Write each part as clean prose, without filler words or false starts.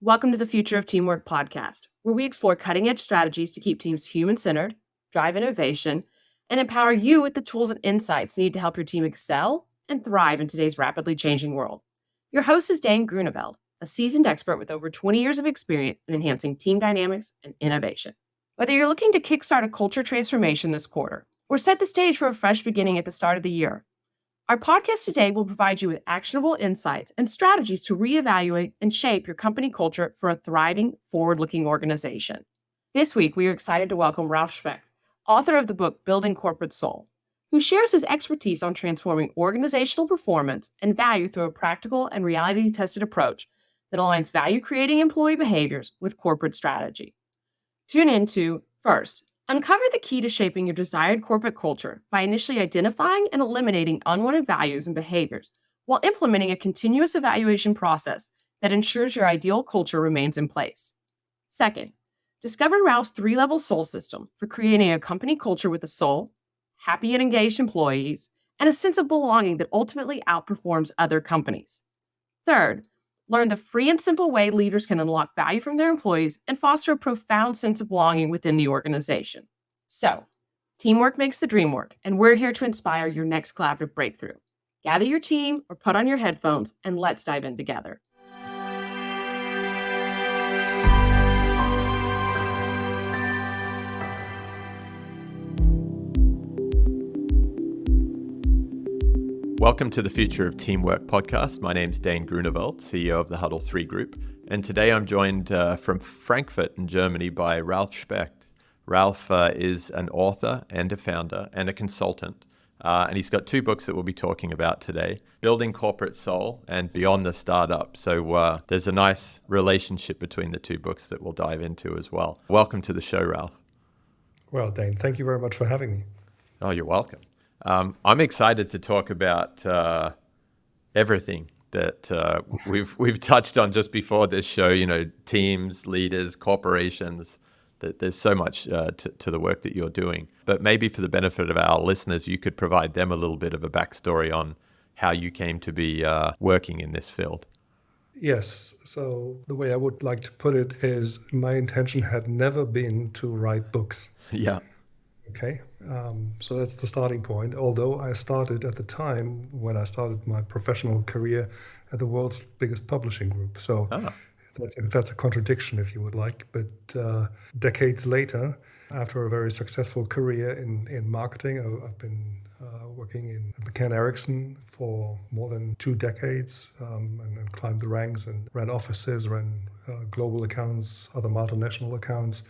Welcome to the Future of Teamwork podcast, where we explore cutting-edge strategies to keep teams human-centered, drive innovation, and empower you with the tools and insights needed to help your team excel and thrive in today's rapidly changing world. Your host is Dane Groeneveld, a seasoned expert with over 20 years of experience in enhancing team dynamics and innovation. Whether you're looking to kickstart a culture transformation this quarter or set the stage for a fresh beginning at the start of the year, our podcast today will provide you with actionable insights and strategies to reevaluate and shape your company culture for a thriving, forward-looking organization. This week, we are excited to welcome Ralf Specht, author of the book Building Corporate Soul, who shares his expertise on transforming organizational performance and value through a practical and reality-tested approach that aligns value-creating employee behaviors with corporate strategy. Tune into, first, uncover the key to shaping your desired corporate culture by initially identifying and eliminating unwanted values and behaviors while implementing a continuous evaluation process that ensures your ideal culture remains in place. Second, discover Ralph's 3-level soul system for creating a company culture with a soul, happy and engaged employees, and a sense of belonging that ultimately outperforms other companies. Third, learn the free and simple way leaders can unlock value from their employees and foster a profound sense of belonging within the organization. So, teamwork makes the dream work, and we're here to inspire your next collaborative breakthrough. Gather your team or put on your headphones and let's dive in together. Welcome to the Future of Teamwork podcast. My name's Dane Groeneveld, CEO of the HUDDL3 Group. And today I'm joined from Frankfurt in Germany by Ralf Specht. Ralf is an author and a founder and a consultant. And he's got 2 books that we'll be talking about today, Building Corporate Soul and Beyond the Startup. So there's a nice relationship between the 2 books that we'll dive into as well. Welcome to the show, Ralf. Well, Dane, thank you very much for having me. Oh, you're welcome. I'm excited to talk about everything that we've touched on just before this show. You know, teams, leaders, corporations. That there's so much to the work that you're doing. But maybe for the benefit of our listeners, you could provide them a little bit of a backstory on how you came to be working in this field. Yes. So the way I would like to put it is, my intention had never been to write books. Yeah. Okay. So that's the starting point. Although I started at the time when I started my professional career at the world's biggest publishing group. So that's a contradiction, if you would like. But decades later, after a very successful career in marketing, I've been working in McCann Erickson for more than 2 decades, and climbed the ranks and ran offices, ran global accounts, other multinational accounts.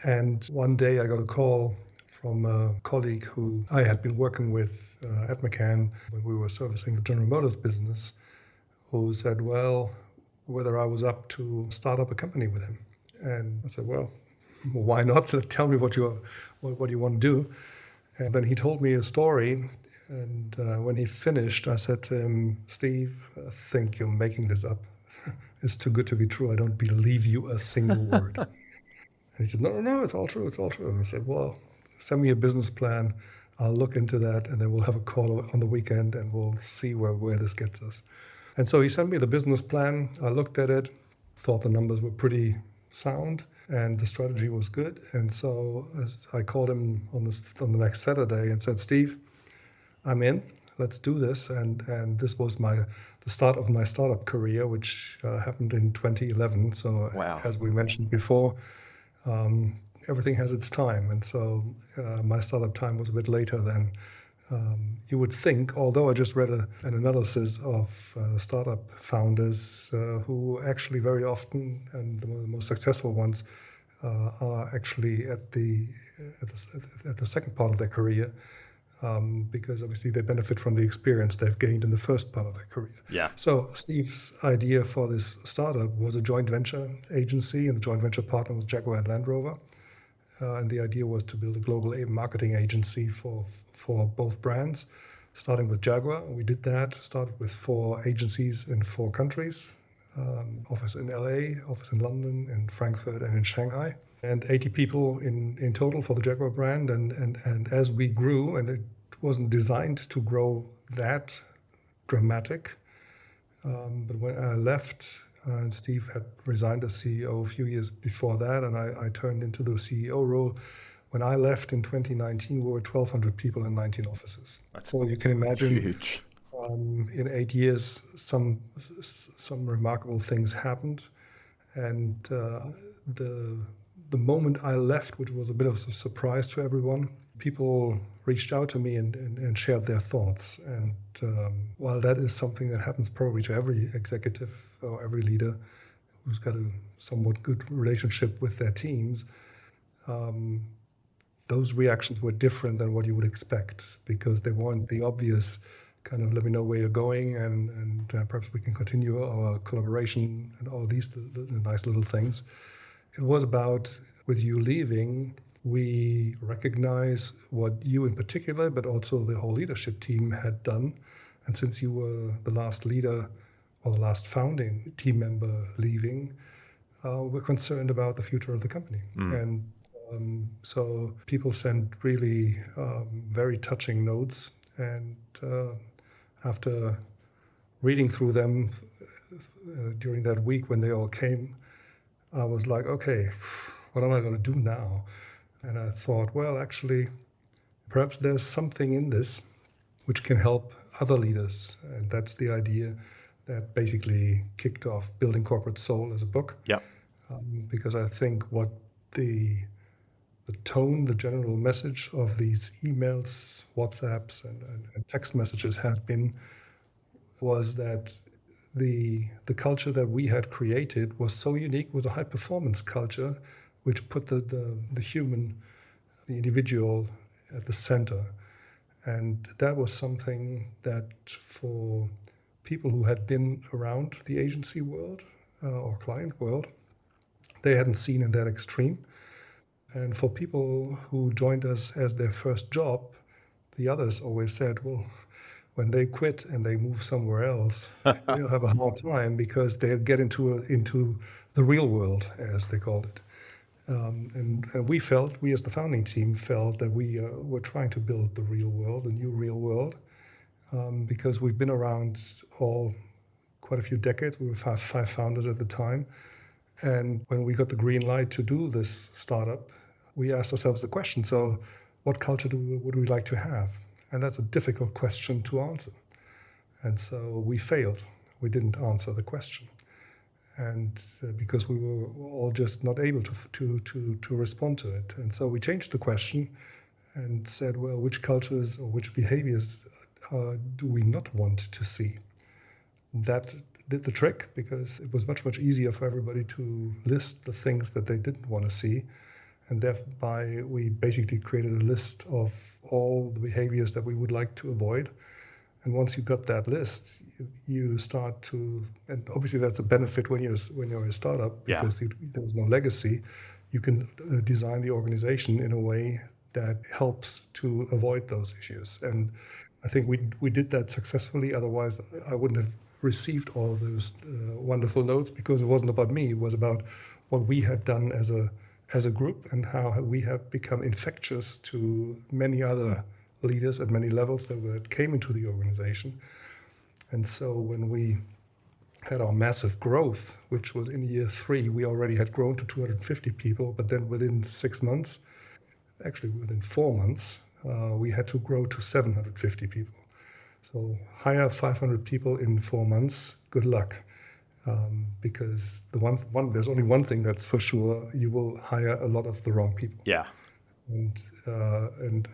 And one day I got a call from a colleague who I had been working with at McCann when we were servicing the General Motors business, who said, well, whether I was up to start up a company with him. And I said, well, why not? Tell me what you want to do. And then he told me a story. And when he finished, I said to him, Steve, I think you're making this up. It's too good to be true. I don't believe you a single word. And he said, no, it's all true. It's all true. And I said, well, send me a business plan. I'll look into that, and then we'll have a call on the weekend, and we'll see where this gets us. And so he sent me the business plan. I looked at it, thought the numbers were pretty sound, and the strategy was good. And so I called him on the next Saturday and said, Steve, I'm in. Let's do this. And this was the start of my startup career, which happened in 2011. So Wow. As we mentioned before, everything has its time. And so my startup time was a bit later than you would think, although I just read an analysis of startup founders who actually very often, and the most successful ones, are actually at the second part of their career, because obviously they benefit from the experience they've gained in the first part of their career. Yeah. So Steve's idea for this startup was a joint venture agency, and the joint venture partner was Jaguar and Land Rover. And the idea was to build a global marketing agency for both brands, starting with Jaguar. We did that, started with 4 agencies in 4 countries, office in LA, office in London, in Frankfurt, and in Shanghai, and 80 people in total for the Jaguar brand. And as we grew, and it wasn't designed to grow that dramatic, but when I left, and Steve had resigned as CEO a few years before that, and I turned into the CEO role. When I left in 2019, we were 1,200 people in 19 offices. So you can imagine, huge. In 8 years, some remarkable things happened, and the moment I left, which was a bit of a surprise to everyone, people reached out to me and shared their thoughts. And while that is something that happens probably to every executive or every leader who's got a somewhat good relationship with their teams, those reactions were different than what you would expect, because they weren't the obvious kind of, let me know where you're going, and perhaps we can continue our collaboration and all these nice little things. It was about, with you leaving, we recognize what you in particular, but also the whole leadership team had done. And since you were the last leader or the last founding team member leaving, we're concerned about the future of the company. And so people sent really very touching notes. And after reading through them during that week when they all came, I was like, okay, what am I going to do now? And I thought, well, actually, perhaps there's something in this which can help other leaders. And that's the idea that basically kicked off Building Corporate Soul as a book. Yeah. Because I think what the tone, the general message of these emails, WhatsApps, and text messages was that the culture that we had created was so unique, was a high performance culture, which put the human, the individual at the center. And that was something that for people who had been around the agency world or client world, they hadn't seen in that extreme. And for people who joined us as their first job, the others always said, well, when they quit and they move somewhere else, they'll have a hard time because they'll get into the real world, as they called it. And we as the founding team felt that we were trying to build the real world, a new real world, because we've been around quite a few decades. We were five founders at the time. And when we got the green light to do this startup, we asked ourselves the question, so what culture would we like to have? And that's a difficult question to answer. And so we failed. We didn't answer the question. And because we were all just not able to respond to it. And so we changed the question and said, well, which cultures or which behaviors do we not want to see? That did the trick, because it was much, much easier for everybody to list the things that they didn't want to see. And thereby, we basically created a list of all the behaviors that we would like to avoid. And once you got that list, you start to, and obviously that's a benefit when you're a startup, because there's no legacy. You can design the organization in a way that helps to avoid those issues. And I think we did that successfully. Otherwise, I wouldn't have received all those wonderful notes, because it wasn't about me. It was about what we had done as a group and how we have become infectious to many other leaders at many levels that came into the organization. And so when we had our massive growth, which was in year 3, we already had grown to 250 people, but then within 6 months, actually within 4 months, we had to grow to 750 people. So hire 500 people in 4 months, good luck. Because there's only one thing that's for sure: you will hire a lot of the wrong people. Yeah. And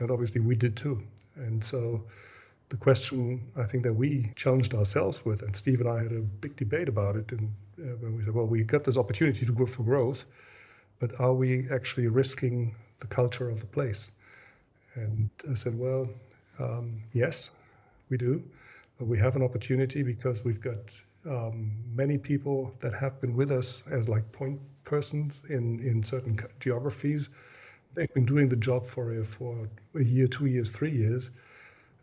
obviously we did too. And so the question I think that we challenged ourselves with, and Steve and I had a big debate about it, and when we said, well, we got this opportunity to grow for growth, but are we actually risking the culture of the place? And I said, well, yes, we do. But we have an opportunity because we've got many people that have been with us as like point persons in certain geographies. They've been doing the job for a year, 2 years, 3 years.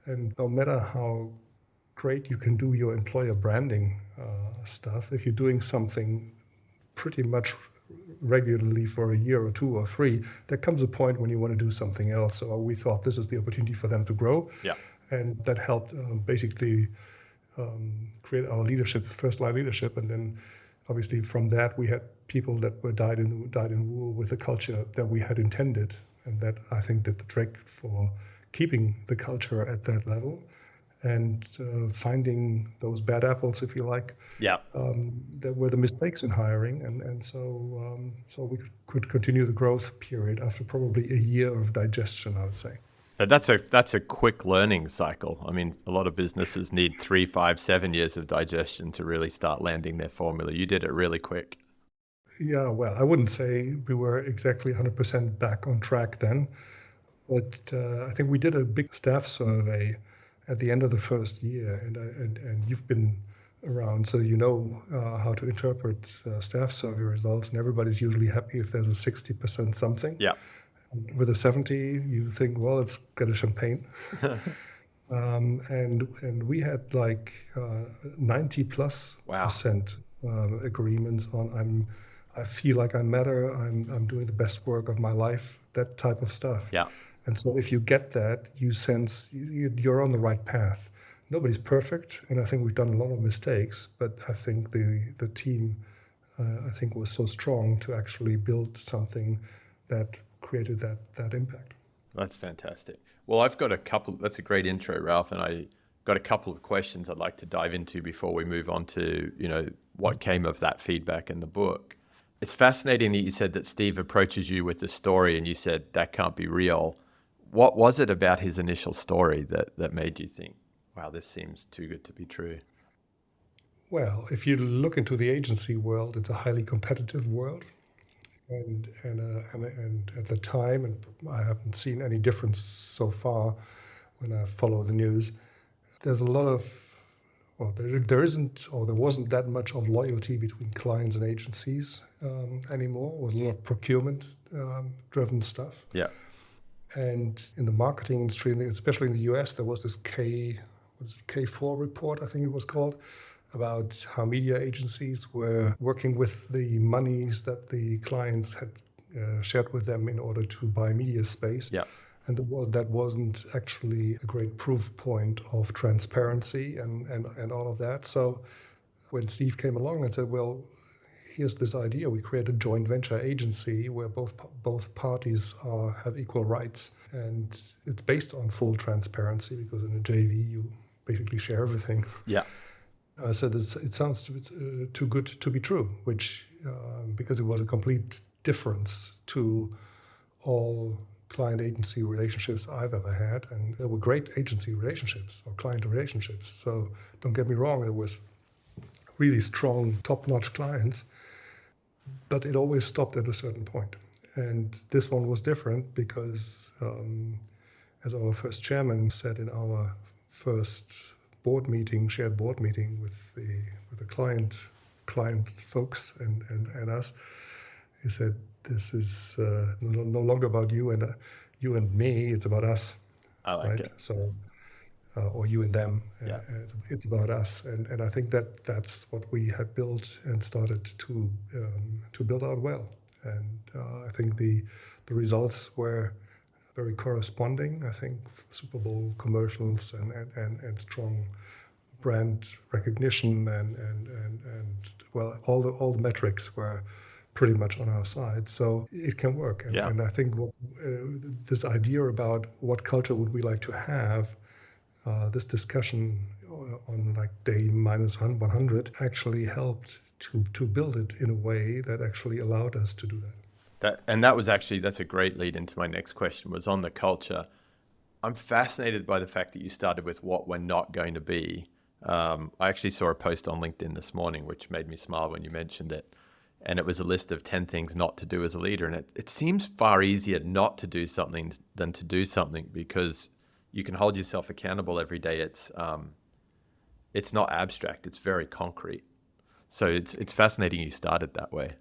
And no matter how great you can do your employer branding stuff, if you're doing something pretty much regularly for a year or 2 or 3, there comes a point when you want to do something else. So we thought this is the opportunity for them to grow. Yeah. And that helped basically create our leadership, first line leadership, and then obviously from that we had people that were dyed in the wool with the culture that we had intended, and that I think did the trick for keeping the culture at that level, and finding those bad apples, if you like, Yeah. that were the mistakes in hiring, and so we could continue the growth period after probably a year of digestion, I would say. But that's a quick learning cycle. I mean, a lot of businesses need 3, 5, 7 years of digestion to really start landing their formula. You did it really quick. Yeah, well, I wouldn't say we were exactly 100% back on track then, but I think we did a big staff survey at the end of the first year, and you've been around, so you know how to interpret staff survey results, and everybody's usually happy if there's a 60% something. Yeah. With a 70, you think, well, let's get a champagne. And we had like 90 plus Wow. percent agreements on I feel like I matter, I'm doing the best work of my life, that type of stuff. Yeah. And so if you get that, you sense you're on the right path. Nobody's perfect, and I think we've done a lot of mistakes, but I think the team I think was so strong to actually build something that created that impact. That's fantastic. Well, I've got that's a great intro, Ralf, and I got a couple of questions I'd like to dive into before we move on to, what came of that feedback in the book. It's fascinating that you said that Steve approaches you with the story and you said that can't be real. What was it about his initial story that made you think, wow, this seems too good to be true? Well, if you look into the agency world, it's a highly competitive world. And at the time, and I haven't seen any difference so far when I follow the news, there's a lot of, well, there isn't, or there wasn't that much of loyalty between clients and agencies anymore. It was a lot of procurement driven stuff. Yeah. And in the marketing industry, especially in the US, there was this K4 report, I think it was called, about how media agencies were working with the monies that the clients had shared with them in order to buy media space. Yeah. And that wasn't actually a great proof point of transparency and all of that. So when Steve came along and said, well, here's this idea, we create a joint venture agency where both parties have equal rights. And it's based on full transparency, because in a JV, you basically share everything. Yeah. So it sounds too good to be true, which because it was a complete difference to all client agency relationships I've ever had, and there were great agency relationships or client relationships. So don't get me wrong, there was really strong, top-notch clients, but it always stopped at a certain point. And this one was different because, as our first chairman said in our first shared board meeting with the client folks and us, he said, "This is no longer about you and me. It's about us." I like it. So, or you and them. Yeah. It's about us, and I think that's what we had built and started to build out well. And I think the results were very corresponding. I think Super Bowl commercials and strong brand recognition and well, all the metrics were pretty much on our side, so it can work. And I think this idea about what culture would we like to have, this discussion on like day minus 100 actually helped to build it in a way that actually allowed us to do that. That's a great lead into my next question, was on the culture. I'm fascinated by the fact that you started with what we're not going to be. I actually saw a post on LinkedIn this morning, which made me smile when you mentioned it. And it was a list of 10 things not to do as a leader. And it seems far easier not to do something than to do something, because you can hold yourself accountable every day. It's not abstract, it's very concrete. So it's fascinating you started that way.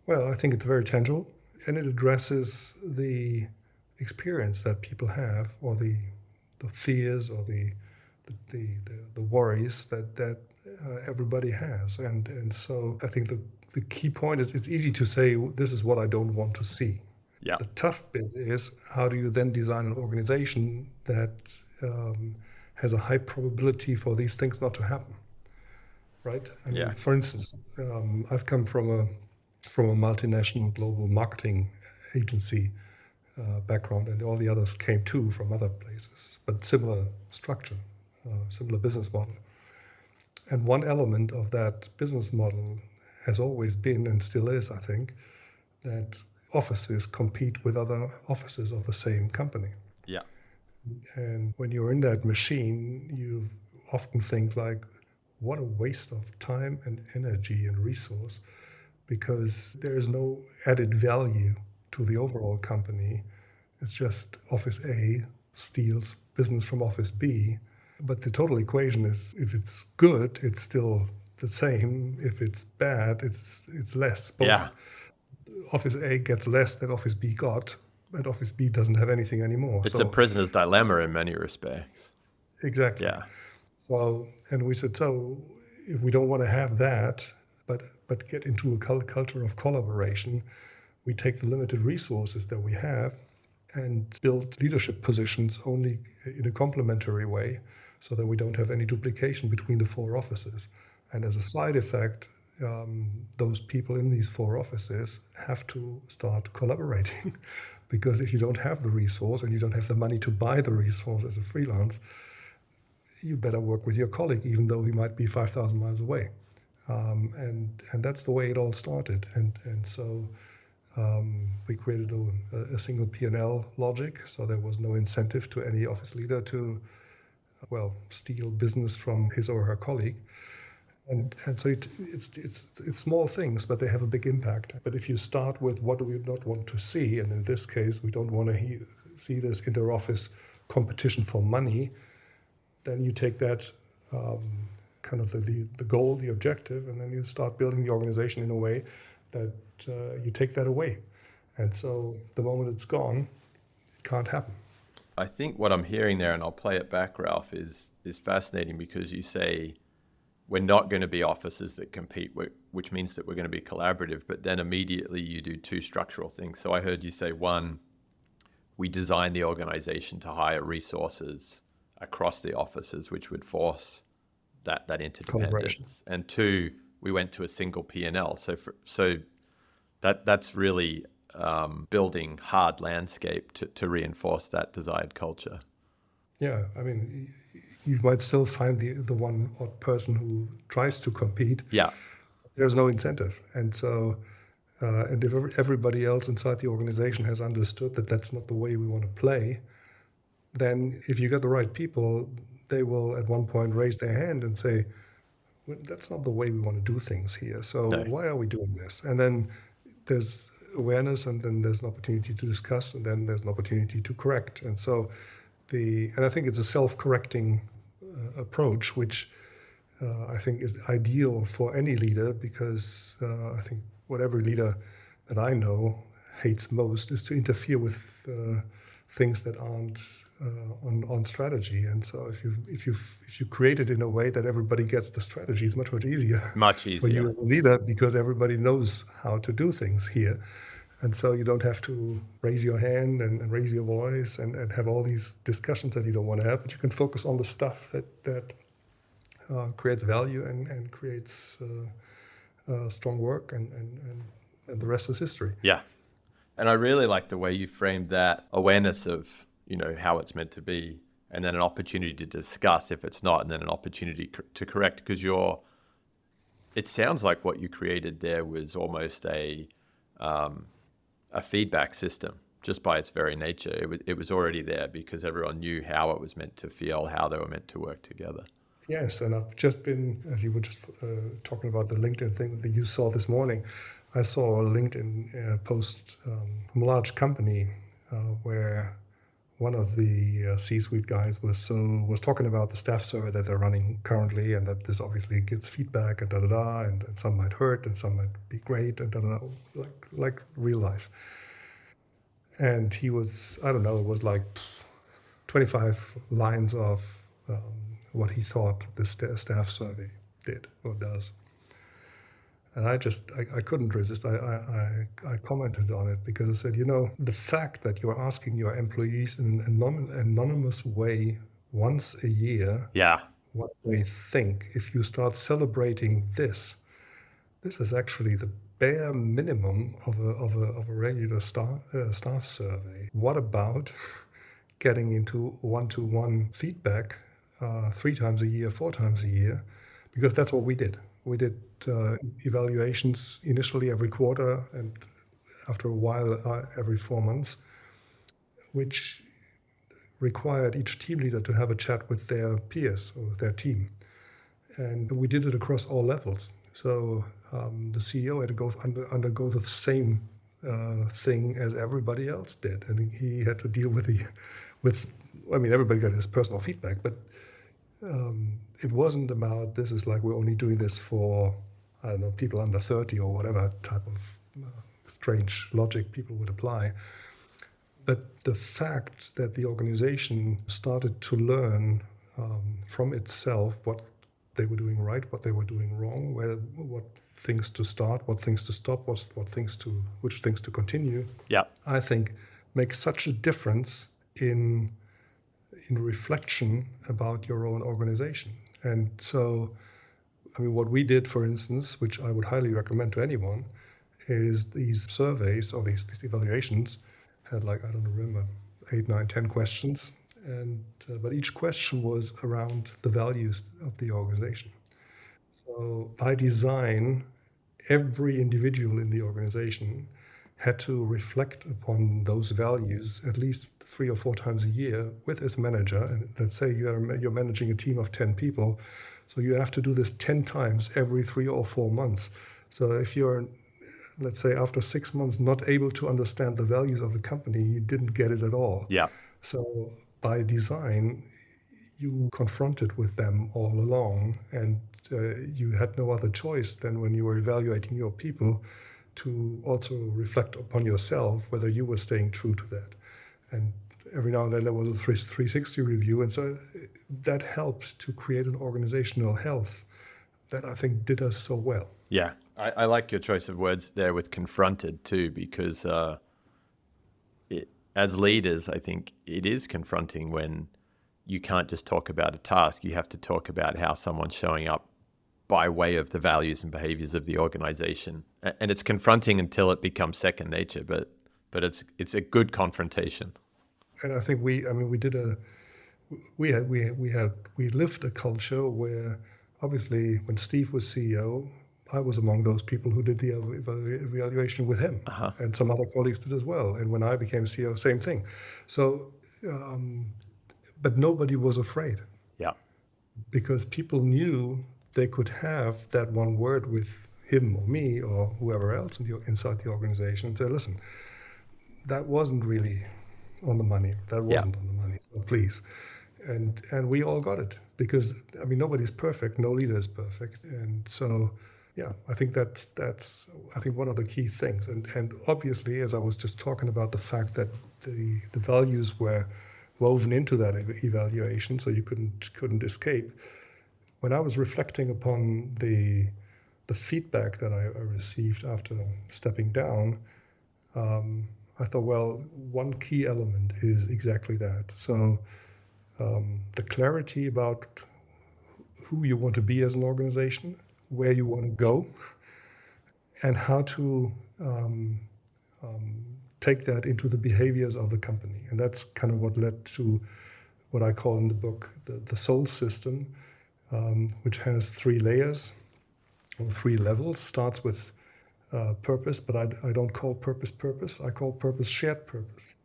Well, I think it's very tangible, and it addresses the experience that people have, or the fears, or the worries that everybody has. And so I think the key point is, it's easy to say, this is what I don't want to see. Yeah. The tough bit is, how do you then design an organization that has a high probability for these things not to happen? right? I Yeah. mean, for instance, I've come from a multinational global marketing agency background, and all the others came too from other places, but similar structure, similar business model. And one element of that business model has always been, and still is, I think, that offices compete with other offices of the same company. Yeah. And when you're in that machine, you often think like, what a waste of time and energy and resource, because there is no added value to the overall company. It's just Office A steals business from Office B. But the total equation is, if it's good, it's still the same. If it's bad, it's less. Both Yeah. Office A gets less than Office B got, and Office B doesn't have anything anymore. It's a prisoner's dilemma in many respects. Exactly. Yeah. So, and we said, so if we don't want to have that, but get into a culture of collaboration, we take the limited resources that we have and build leadership positions only in a complementary way, so that we don't have any duplication between the 4 offices. And as a side effect, those people in these 4 offices have to start collaborating because if you don't have the resource and you don't have the money to buy the resource as a freelance, you better work with your colleague, even though he might be 5,000 miles away. And that's the way it all started. And so we created a single P&L logic, so there was no incentive to any office leader to, steal business from his or her colleague. And so it's small things, but they have a big impact. But if you start with what do we not want to see, and in this case, we don't want to see this inter-office competition for money, then you take that kind of the goal, the objective, and then you start building the organization in a way that you take that away. And so the moment it's gone, it can't happen. I think what I'm hearing there, and I'll play it back, Ralf, is fascinating, because you say we're not going to be offices that compete, which means that we're going to be collaborative, but then immediately you do 2 structural things. So I heard you say, 1, we design the organization to hire resources across the offices, which would force that interdependence. And 2, we went to a single P&L. So that's really building hard landscape to reinforce that desired culture. Yeah, I mean, you might still find the one odd person who tries to compete. Yeah. There's no incentive. And so, and if everybody else inside the organization has understood that that's not the way we want to play, then if you get the right people, they will at one point raise their hand and say, well, that's not the way we want to do things here. So No. why are we doing this? And then there's awareness, and then there's an opportunity to discuss, and then there's an opportunity to correct. And so and I think it's a self-correcting approach, which I think is ideal for any leader, because I think what every leader that I know hates most is to interfere with things that aren't on strategy. And so if you create it in a way that everybody gets the strategy, it's much easier. Much For easier. you as a leader, because everybody knows how to do things here. And so you don't have to raise your hand and raise your voice and have all these discussions that you don't want to have, but you can focus on the stuff that creates value and creates strong work, and the rest is history. Yeah. And I really like the way you framed that awareness of, how it's meant to be, and then an opportunity to discuss if it's not, and then an opportunity to correct, because it sounds like what you created there was almost a feedback system just by its very nature. It was already there because everyone knew how it was meant to feel, how they were meant to work together. Yes, and I've just been, as you were just talking about the LinkedIn thing that you saw this morning, I saw a LinkedIn post from a large company where one of the C-suite guys was talking about the staff survey that they're running currently, and that this obviously gets feedback and and some might hurt and some might be great and like real life. And he was, I don't know, it was like 25 lines of what he thought the staff survey did or does. And I couldn't resist. I commented on it because I said, the fact that you're asking your employees in an anonymous way once a year, Yeah. what they think. If you start celebrating this is actually the bare minimum of a regular staff survey. What about getting into one-to-one feedback 3 times a year, 4 times a year? Because that's what we did. We did evaluations initially every quarter, and after a while every 4 months, which required each team leader to have a chat with their peers or with their team. And we did it across all levels. So the CEO had to undergo the same thing as everybody else did, and he had to deal with everybody got his personal feedback, but it wasn't about this is like we're only doing this for, I don't know, people under 30 or whatever type of strange logic people would apply. But the fact that the organization started to learn from itself what they were doing right, what they were doing wrong, what things to start, what things to stop, which things to continue. Yeah. I think makes such a difference in reflection about your own organization. And so, what we did, for instance, which I would highly recommend to anyone, is these surveys or these evaluations had I don't remember, 8, 9, 10 questions. And but each question was around the values of the organization. So by design, every individual in the organization had to reflect upon those values at least 3 or 4 times a year with his manager. And let's say you're managing a team of 10 people, so you have to do this 10 times every 3 or 4 months. So if you're, let's say, after 6 months not able to understand the values of the company, you didn't get it at all. Yeah. So by design, you confronted with them all along, and you had no other choice than when you were evaluating your people to also reflect upon yourself whether you were staying true to that. And every now and then there was a 360 review, and so that helped to create an organizational health that I think did us so well. Yeah, I like your choice of words there with confronted too, because as leaders, I think it is confronting when you can't just talk about a task. You have to talk about how someone's showing up by way of the values and behaviors of the organization. And it's confronting until it becomes second nature, but it's a good confrontation. And I think we lived a culture where, obviously, when Steve was CEO, I was among those people who did the evaluation with him, and some other colleagues did as well. And when I became CEO, same thing. So, but nobody was afraid. Yeah. Because people knew they could have that one word with him or me or whoever else inside the organization and say, listen, that wasn't really on the money. That wasn't on the money. So please. And we all got it, because nobody's perfect. No leader is perfect. And so, yeah, I think that's I think one of the key things. And obviously, as I was just talking about, the fact that the values were woven into that evaluation, so you couldn't escape. When I was reflecting upon the feedback that I received after stepping down, I thought, well, one key element is exactly that. So the clarity about who you want to be as an organization, where you want to go, and how to take that into the behaviors of the company. And that's kind of what led to what I call in the book the soul system, which has 3 layers or 3 levels. Starts with purpose, but I don't call purpose. I call purpose shared purpose,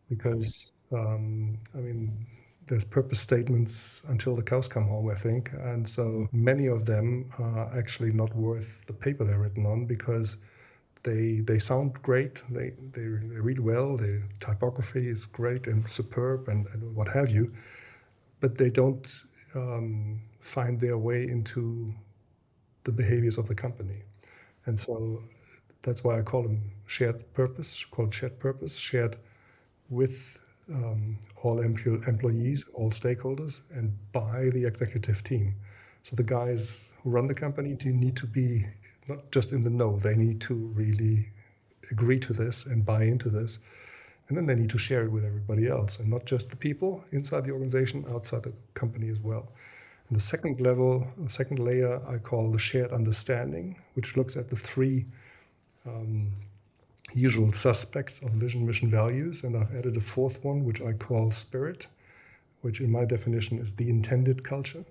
because there's purpose statements until the cows come home, I think, and so many of them are actually not worth the paper they're written on, because they sound great, they read well, the typography is great and superb and what have you, but they don't find their way into the behaviors of the company. And so that's why I call them shared purpose, shared with all employees, all stakeholders, and by the executive team. So the guys who run the company need to be not just in the know, they need to really agree to this and buy into this. And then they need to share it with everybody else, and not just the people inside the organization, outside the company as well. And the second layer, I call the shared understanding, which looks at the three usual suspects of vision, mission, values. And I've added a fourth one, which I call spirit, which in my definition is the intended culture.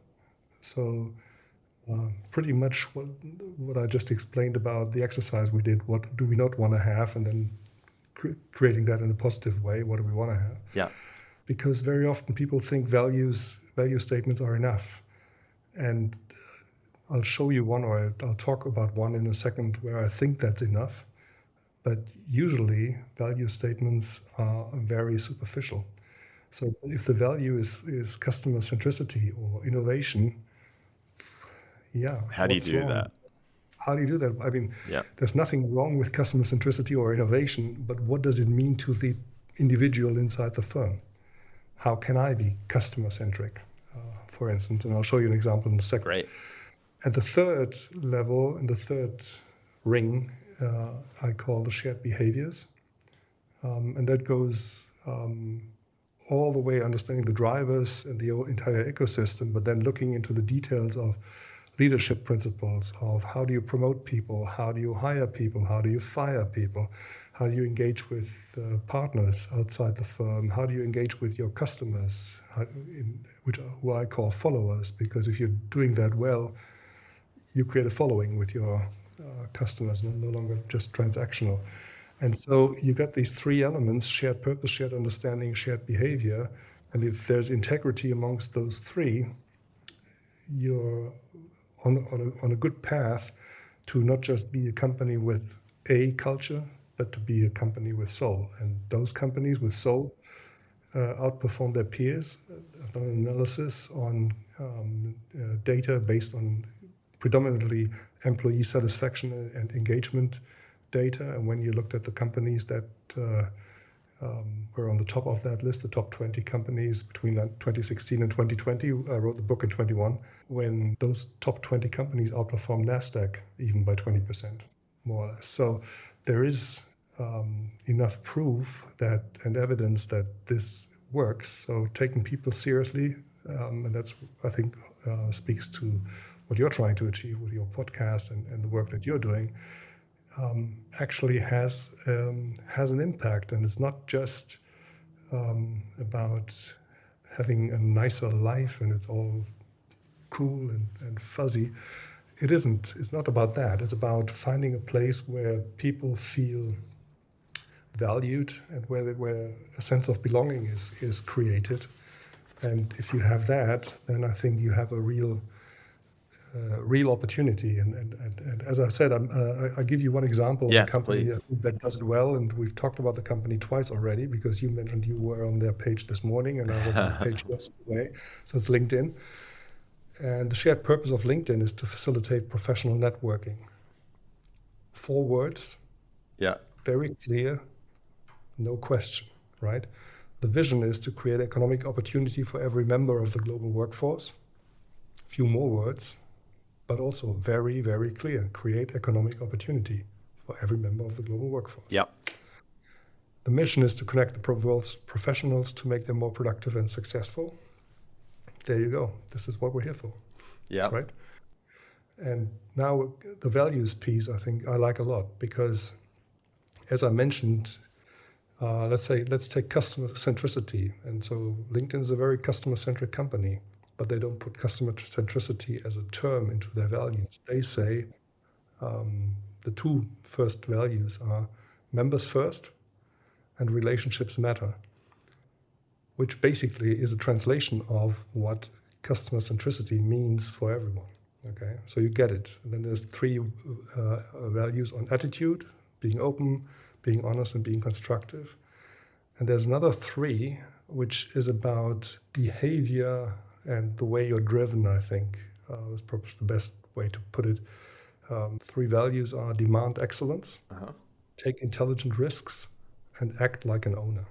So pretty much what I just explained about the exercise we did, what do we not want to have, and then creating that in a positive way, what do we want to have? Yeah. Because very often people think value statements are enough. And I'll show you one, or I'll talk about one in a second where I think that's enough. But usually value statements are very superficial. So if the value is customer centricity or innovation, yeah, How do you what's do wrong? that? How do you do that? I mean, Yeah. there's nothing wrong with customer centricity or innovation, but what does it mean to the individual inside the firm? How can I be customer centric, for instance? And I'll show you an example in a second. Great. At the third level, in the third ring, I call the shared behaviors. And that goes all the way understanding the drivers and the entire ecosystem, but then looking into the details of leadership principles of how do you promote people, how do you hire people, how do you fire people, how do you engage with partners outside the firm, how do you engage with your customers, who I call followers, because if you're doing that well, you create a following with your customers, no longer just transactional. And so you got these three elements: shared purpose, shared understanding, shared behavior. And if there's integrity amongst those three, you're on a good path to not just be a company with a culture, but to be a company with soul. And those companies with soul outperform their peers. I've done an analysis on data based on predominantly employee satisfaction and engagement data. And when you looked at the companies that were on the top of that list, the top 20 companies between 2016 and 2020, I wrote the book in 21, when those top 20 companies outperformed NASDAQ even by 20%, more or less. So there is enough proof that and evidence that this works. So taking people seriously, and that's, I think, speaks to what you're trying to achieve with your podcast and the work that you're doing, actually has an impact. And it's not just about having a nicer life and it's all cool and fuzzy. It isn't. It's not about that. It's about finding a place where people feel valued and where a sense of belonging is created. And if you have that, then I think you have a real opportunity. And as I said, I give you one example of a company that does it well. And we've talked about the company twice already, because you mentioned you were on their page this morning and I was on the page yesterday. So it's LinkedIn. And the shared purpose of LinkedIn is to facilitate professional networking. 4 words. Yeah. Very clear. No question, right? The vision is to create economic opportunity for every member of the global workforce. A few more words, but also very, very clear. Create economic opportunity for every member of the global workforce. Yep. The mission is to connect the world's professionals to make them more productive and successful. There you go. This is what we're here for. Yeah. Right? And now the values piece, I think I like a lot, because as I mentioned, let's take customer centricity. And so LinkedIn is a very customer centric company, but they don't put customer centricity as a term into their values. They say the 2 first values are members first and relationships matter, which basically is a translation of what customer centricity means for everyone. Okay, so you get it. And then there's 3 values on attitude: being open, being honest, and being constructive. And there's another 3, which is about behavior and the way you're driven, I think. Is probably the best way to put it. 3 values are demand excellence, take intelligent risks, and act like an owner.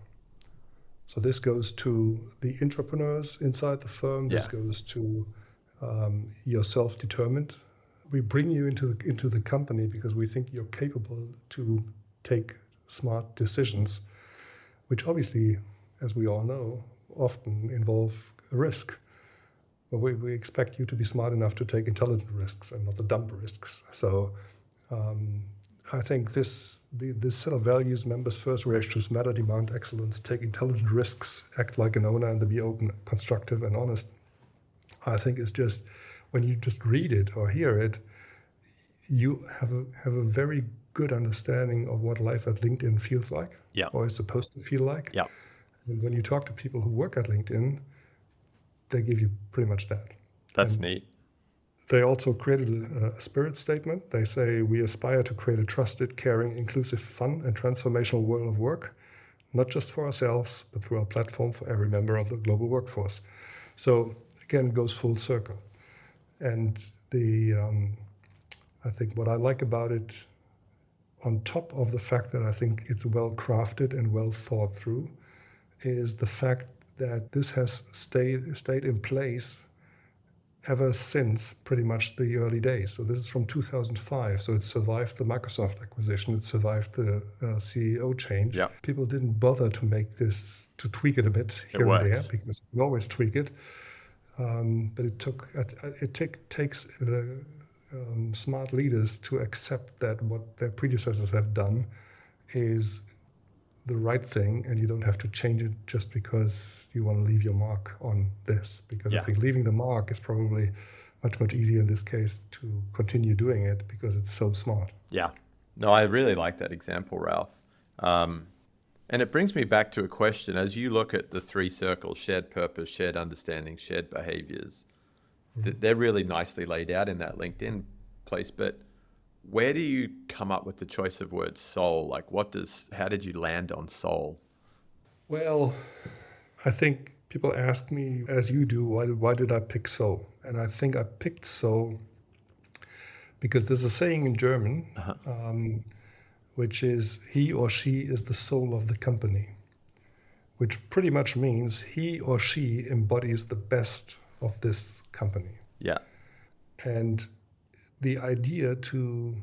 So this goes to the entrepreneurs inside the firm. This goes to you're self-determined. We bring you into the company because we think you're capable to take smart decisions, which obviously, as we all know, often involve a risk. But we expect you to be smart enough to take intelligent risks and not the dumb risks. So I think this set of values, members first, relationships matter, demand excellence, take intelligent risks, act like an owner, and then be open, constructive, and honest. I think it's just, when you just read it or hear it, you have a very good understanding of what life at LinkedIn feels like, or is supposed to feel like. Yeah. And when you talk to people who work at LinkedIn, they give you pretty much that. That's neat. They also created a spirit statement. They say, we aspire to create a trusted, caring, inclusive, fun, and transformational world of work, not just for ourselves, but through our platform for every member of the global workforce. So again, it goes full circle. And I think what I like about it, on top of the fact that I think it's well crafted and well thought through, is the fact that this has stayed in place ever since pretty much the early days. So this is from 2005. So it survived the Microsoft acquisition. It survived the CEO change. Yeah. People didn't bother to make this, to tweak it a bit here and there, because you can always tweak it. But it takes smart leaders to accept that what their predecessors have done is the right thing, and you don't have to change it just because you want to leave your mark on this. Because I think leaving the mark is probably much, much easier in this case to continue doing it because it's so smart. Yeah. No, I really like that example, Ralf. And it brings me back to a question. As you look at the three circles, shared purpose, shared understanding, shared behaviors, they're really nicely laid out in that LinkedIn place. But where do you come up with the choice of word soul? Like, how did you land on soul? Well, I think people ask me, as you do, why did I pick soul? And I think I picked soul because there's a saying in German, which is, he or she is the soul of the company, which pretty much means he or she embodies the best of this company. Yeah. And the idea to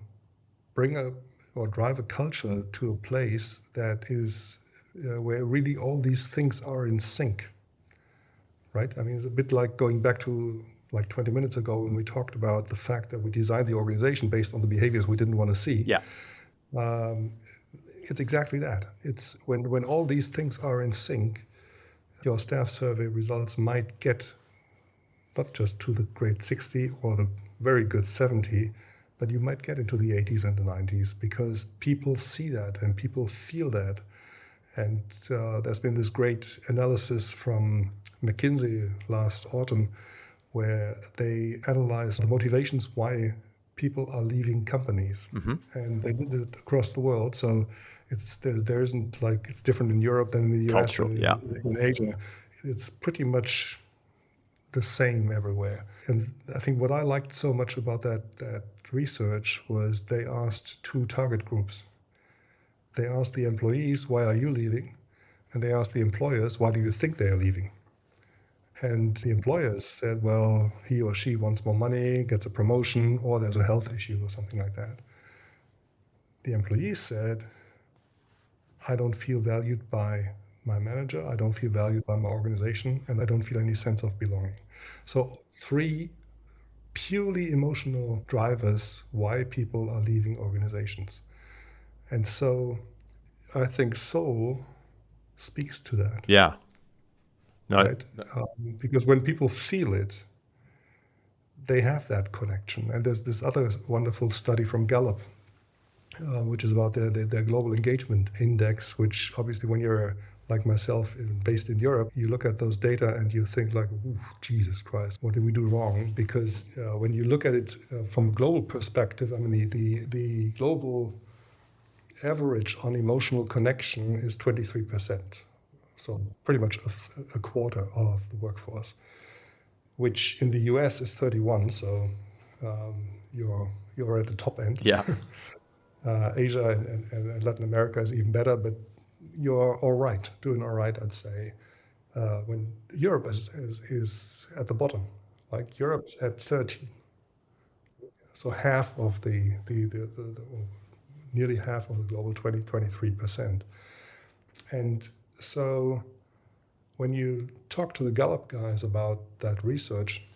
bring or drive a culture to a place that is where really all these things are in sync, right? I mean, it's a bit like going back to like 20 minutes ago when we talked about the fact that we designed the organization based on the behaviors we didn't want to see. Yeah. It's exactly that. It's when all these things are in sync, your staff survey results might get not just to the great 60 or the very good 70, but you might get into the 80s and the 90s because people see that and people feel that. And there's been this great analysis from McKinsey last autumn where they analyzed the motivations why people are leaving companies. And they did it across the world. So there isn't like, it's different in Europe than in the US or in Asia. It's pretty much the same everywhere. And I think what I liked so much about that research was they asked two target groups. They asked the employees, why are you leaving? And they asked the employers, why do you think they are leaving? And the employers said, well, he or she wants more money, gets a promotion, or there's a health issue or something like that. The employees said, I don't feel valued by my manager, I don't feel valued by my organization, and I don't feel any sense of belonging. So 3 purely emotional drivers why people are leaving organizations. And so I think soul speaks to that. Yeah. No. Right? Because when people feel it, they have that connection. And there's this other wonderful study from Gallup, which is about their global engagement index, which obviously when you're like myself, based in Europe, you look at those data and you think like, Jesus Christ, what did we do wrong? Because when you look at it from a global perspective, I mean, the global average on emotional connection is 23%. So pretty much a quarter of the workforce, which in the US is 31. So you're at the top end. Yeah. Asia and Latin America is even better, but you're all right, doing all right, I'd say. When Europe is at the bottom, like Europe's at 30. So half of the nearly half of the global 23%. And so when you talk to the Gallup guys about that research,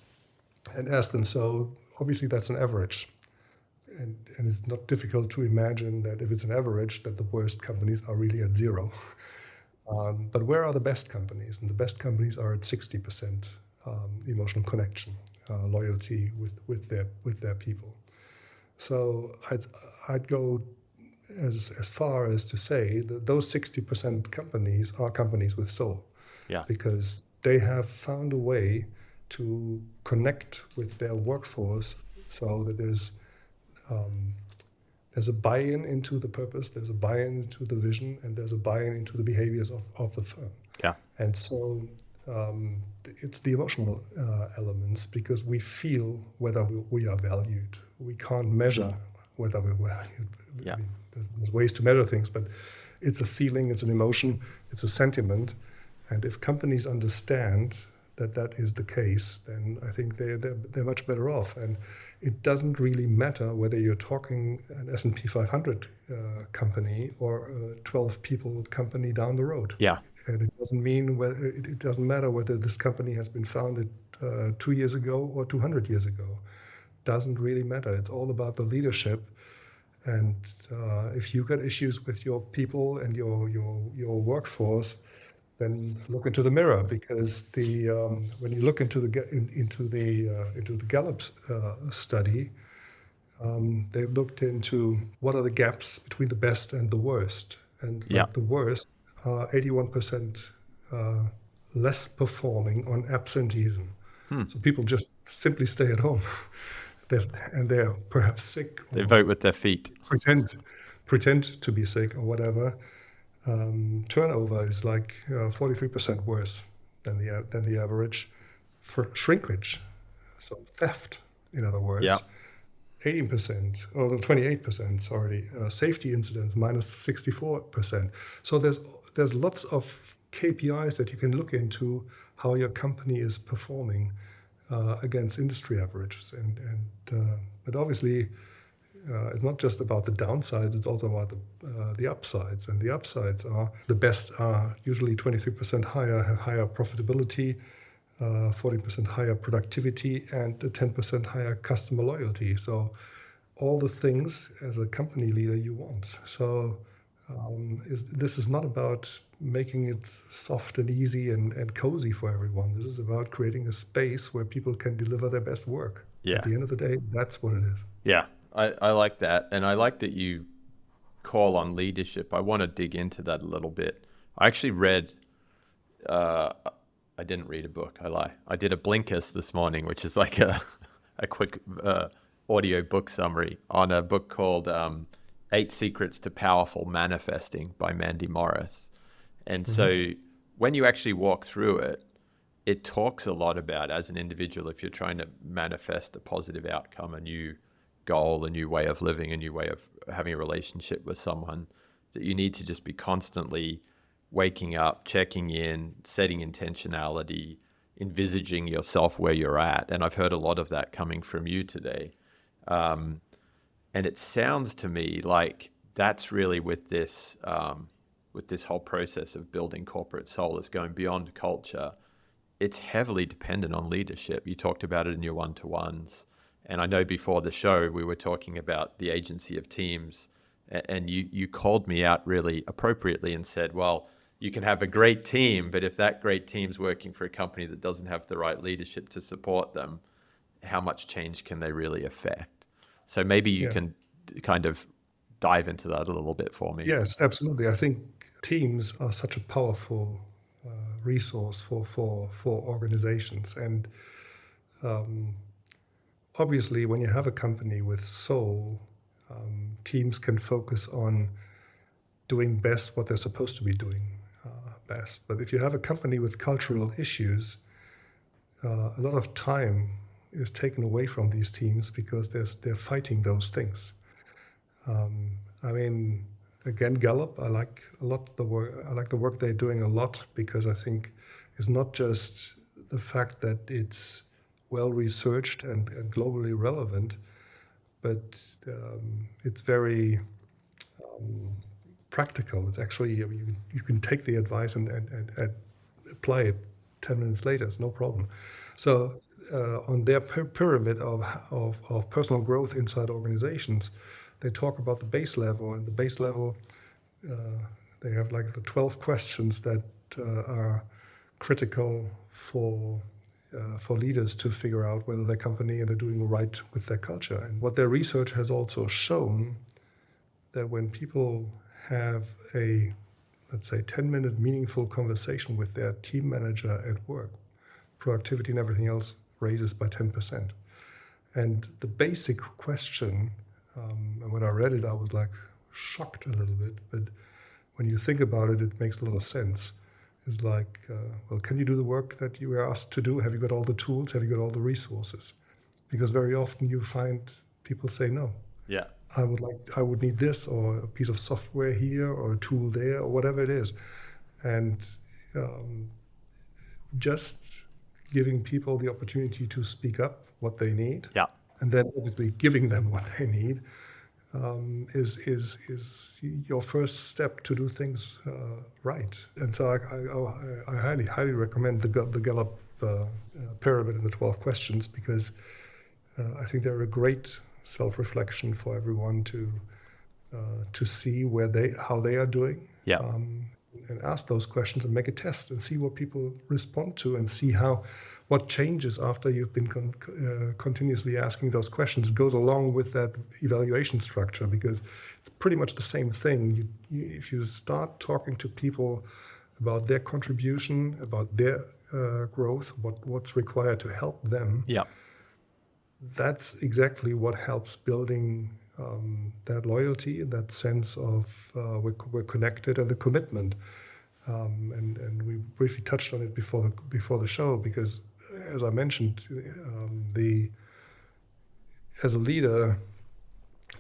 and ask them, so obviously that's an average. And it's not difficult to imagine that if it's an average, that the worst companies are really at zero. But where are the best companies? And the best companies are at 60% emotional connection, loyalty with their people. So I'd go as far as to say that those 60% companies are companies with soul, Yeah. because they have found a way to connect with their workforce so that there's a buy-in into the purpose, there's a buy-in into the vision, and there's a buy-in into the behaviors of the firm. Yeah. And so it's the emotional elements, because we feel whether we are valued. We can't measure whether we're valued. Yeah. I mean, there's ways to measure things, but it's a feeling, it's an emotion, it's a sentiment. And if companies understand that that is the case, then I think they're much better off. And it doesn't really matter whether you're talking an S&P 500 company or a 12 people company down the road. Yeah. And it doesn't matter whether this company has been founded 2 years ago or 200 years ago. Doesn't really matter. It's all about the leadership. And if you got issues with your people and your workforce, then look into the mirror, because when you look into the Gallup study, they've looked into what are the gaps between the best and the worst, and Yeah. like the worst are 81% less performing on absenteeism. So people just simply stay at home, and they're perhaps sick. They or vote with their feet. pretend to be sick or whatever. Turnover is like 43% worse than the average. For shrinkage, so theft, in other words, Yeah. 18% or 28%. Sorry, safety incidents minus 64%. So there's lots of KPIs that you can look into how your company is performing against industry averages, but obviously. It's not just about the downsides, it's also about the upsides. And the upsides are the best are usually 23% higher, have higher profitability, 40% higher productivity, and a 10% higher customer loyalty. So all the things as a company leader you want. So this is not about making it soft and easy and cozy for everyone. This is about creating a space where people can deliver their best work. Yeah. At the end of the day, that's what it is. Yeah. I like that. And I like that you call on leadership. I want to dig into that a little bit. I actually read, I didn't read a book, I lie. I did a Blinkist this morning, which is like a quick audio book summary on a book called 8 Secrets to Powerful Manifesting by Mandy Morris. And so when you actually walk through it, it talks a lot about, as an individual, if you're trying to manifest a positive outcome, a new goal, a new way of living, a new way of having a relationship with someone, that you need to just be constantly waking up, checking in, setting intentionality, envisaging yourself where you're at. And I've heard a lot of that coming from you today. And it sounds to me like that's really with this whole process of building corporate soul, is going beyond culture. It's heavily dependent on leadership. You talked about it in your one-to-ones. And I know before the show, we were talking about the agency of teams, and you called me out really appropriately and said, well, you can have a great team, but if that great team's working for a company that doesn't have the right leadership to support them, how much change can they really affect? So maybe you can kind of dive into that a little bit for me. Yes, absolutely. I think teams are such a powerful resource for organizations. And obviously, when you have a company with soul, teams can focus on doing best what they're supposed to be doing best. But if you have a company with cultural issues, a lot of time is taken away from these teams because they're fighting those things. I mean, again, Gallup, I like a lot the work. I like the work they're doing a lot, because I think it's not just the fact that it's well researched and globally relevant, but it's very practical. It's actually, you can take the advice and apply it 10 minutes later. It's no problem. So on their pyramid of personal growth inside organizations, they talk about the base level, and the base level, they have like the 12 questions that are critical for leaders to figure out whether their company and they're doing right with their culture. And what their research has also shown, that when people have a, let's say, 10-minute meaningful conversation with their team manager at work, productivity and everything else raises by 10%. And the basic question, and when I read it, I was like shocked a little bit, but when you think about it, it makes a lot of sense. It's like, well, can you do the work that you were asked to do? Have you got all the tools? Have you got all the resources? Because very often you find people say no. Yeah. I would need this, or a piece of software here, or a tool there, or whatever it is. And just giving people the opportunity to speak up what they need, Yeah. and then obviously giving them what they need, is your first step to do things right. And so I highly recommend the Gallup pyramid and the 12 questions, because I think they're a great self-reflection for everyone to see how they are doing. Yeah. And ask those questions and make a test and see what people respond to, and see what changes after you've been continuously asking those questions. It goes along with that evaluation structure, because it's pretty much the same thing. If you start talking to people about their contribution, about their growth, what's required to help them, Yeah. that's exactly what helps building that loyalty, that sense of we're connected, and the commitment. And we briefly touched on it before the show, because as I mentioned, as a leader,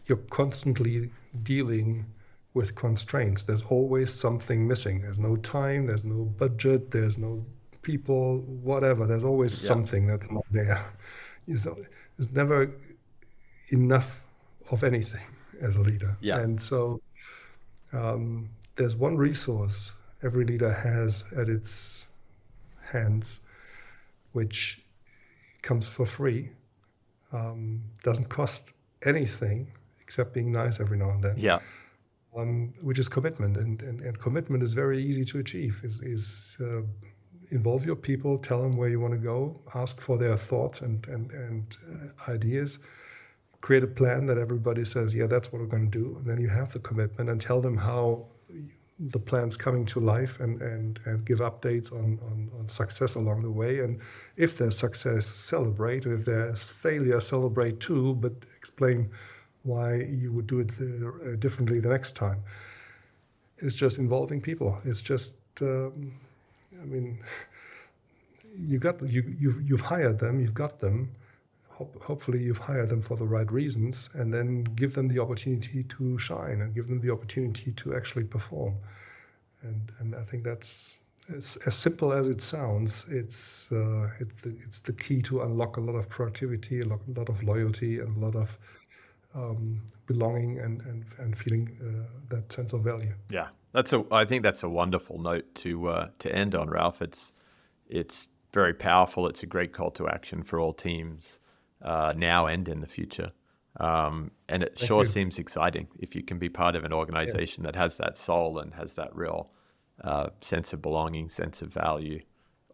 you're constantly dealing with constraints. There's always something missing. There's no time, there's no budget, there's no people, whatever. There's always something that's not there. There's never enough of anything as a leader. Yeah. And so there's one resource every leader has at its hands, which comes for free, doesn't cost anything except being nice every now and then. Yeah. Which is commitment, and commitment is very easy to achieve. Is involve your people, tell them where you want to go, ask for their thoughts and ideas, create a plan that everybody says, yeah, that's what we're going to do, and then you have the commitment, and tell them how the plan's coming to life, and give updates on success along the way. And if there's success, celebrate. If there's failure, celebrate too, but explain why you would do it differently the next time. It's just involving people. It's just, you've hired them, you've got them. Hopefully you've hired them for the right reasons, and then give them the opportunity to shine, and give them the opportunity to actually perform. And I think that's, as simple as it sounds, it's the key to unlock a lot of productivity, a lot of loyalty, and a lot of belonging and feeling that sense of value. Yeah, I think that's a wonderful note to end on, Ralf. It's very powerful. It's a great call to action for all teams now and in the future. And it Thank sure you. seems exciting if you can be part of an organization that has that soul and has that real sense of belonging, sense of value.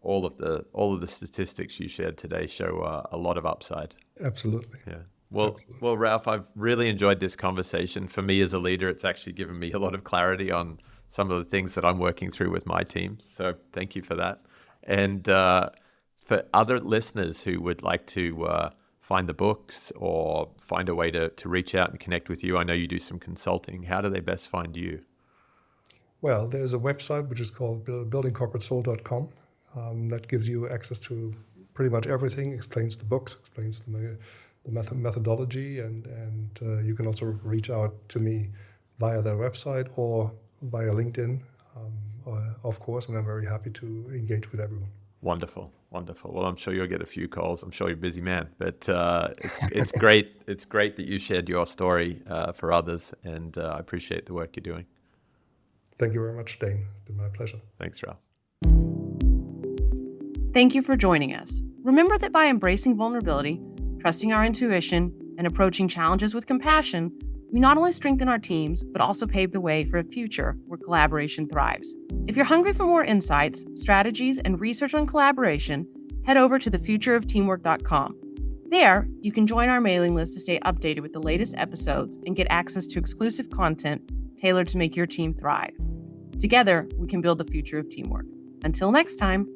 All of the statistics you shared today show a lot of upside. Absolutely. Yeah. Well, Ralf, I've really enjoyed this conversation. For me as a leader, it's actually given me a lot of clarity on some of the things that I'm working through with my teams. So thank you for that. And for other listeners who would like to find the books or find a way to reach out and connect with you, I know you do some consulting. How do they best find you? Well, there's a website which is called buildingcorporatesoul.com that gives you access to pretty much everything, explains the books, explains the methodology, and you can also reach out to me via their website or via LinkedIn, of course, and I'm very happy to engage with everyone. Wonderful. Well, I'm sure you'll get a few calls. I'm sure you're a busy man, but it's great. It's great that you shared your story for others, and I appreciate the work you're doing. Thank you very much, Dane. It's been my pleasure. Thanks, Ralf. Thank you for joining us. Remember that by embracing vulnerability, trusting our intuition, and approaching challenges with compassion, we not only strengthen our teams, but also pave the way for a future where collaboration thrives. If you're hungry for more insights, strategies, and research on collaboration, head over to thefutureofteamwork.com. There, you can join our mailing list to stay updated with the latest episodes and get access to exclusive content tailored to make your team thrive. Together, we can build the future of teamwork. Until next time.